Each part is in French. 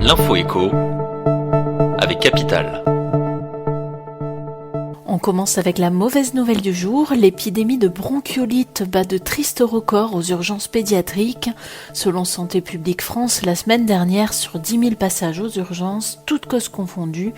L'info écho avec Capital. On commence avec la mauvaise nouvelle du jour. L'épidémie de bronchiolite bat de tristes records aux urgences pédiatriques. Selon Santé publique France, la semaine dernière, sur 10 000 passages aux urgences, toutes causes confondues,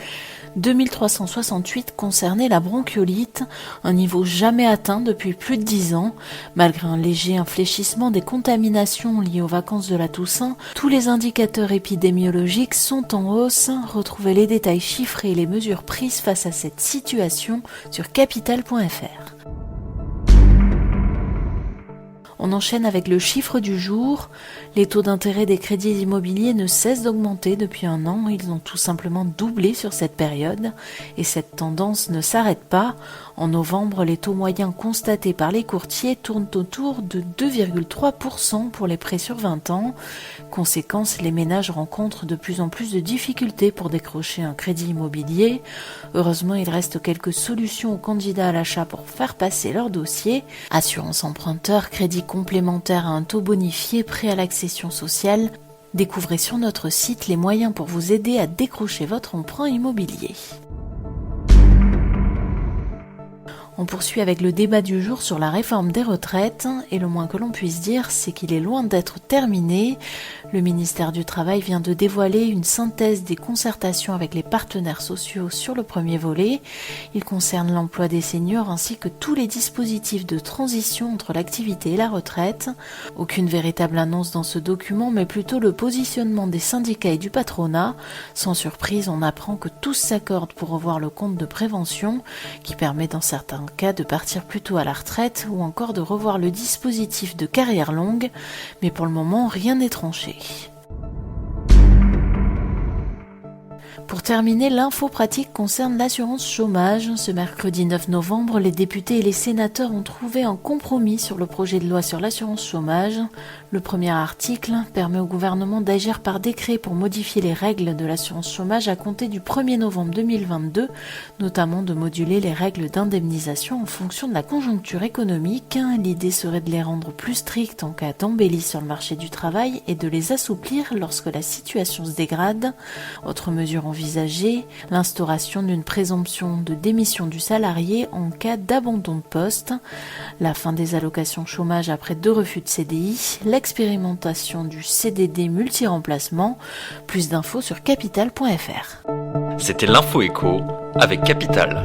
2368 concernaient la bronchiolite, un niveau jamais atteint depuis plus de 10 ans. Malgré un léger infléchissement des contaminations liées aux vacances de la Toussaint, tous les indicateurs épidémiologiques sont en hausse. Retrouvez les détails chiffrés et les mesures prises face à cette situation sur capital.fr. On enchaîne avec le chiffre du jour. Les taux d'intérêt des crédits immobiliers ne cessent d'augmenter depuis un an. Ils ont tout simplement doublé sur cette période et cette tendance ne s'arrête pas. En novembre, les taux moyens constatés par les courtiers tournent autour de 2,3% pour les prêts sur 20 ans. Conséquence, les ménages rencontrent de plus en plus de difficultés pour décrocher un crédit immobilier. Heureusement, il reste quelques solutions aux candidats à l'achat pour faire passer leur dossier. Assurance emprunteur, crédit complémentaire à un taux bonifié, prêt à l'accession sociale. Découvrez sur notre site les moyens pour vous aider à décrocher votre emprunt immobilier. On poursuit avec le débat du jour sur la réforme des retraites et le moins que l'on puisse dire, c'est qu'il est loin d'être terminé. Le ministère du Travail vient de dévoiler une synthèse des concertations avec les partenaires sociaux sur le premier volet. Il concerne l'emploi des seniors ainsi que tous les dispositifs de transition entre l'activité et la retraite. Aucune véritable annonce dans ce document, mais plutôt le positionnement des syndicats et du patronat. Sans surprise, on apprend que tous s'accordent pour revoir le compte de prévention qui permet dans certains cas de partir plus tôt à la retraite ou encore de revoir le dispositif de carrière longue, mais pour le moment rien n'est tranché. Pour terminer, l'info pratique concerne l'assurance chômage. Ce mercredi 9 novembre, les députés et les sénateurs ont trouvé un compromis sur le projet de loi sur l'assurance chômage. Le premier article permet au gouvernement d'agir par décret pour modifier les règles de l'assurance chômage à compter du 1er novembre 2022, notamment de moduler les règles d'indemnisation en fonction de la conjoncture économique. L'idée serait de les rendre plus strictes en cas d'embellie sur le marché du travail et de les assouplir lorsque la situation se dégrade. Autre mesure envisagée, l'instauration d'une présomption de démission du salarié en cas d'abandon de poste, la fin des allocations chômage après 2 refus de CDI, l'expérimentation du CDD multi-remplacement. Plus d'infos sur capital.fr. C'était l'info écho avec Capital.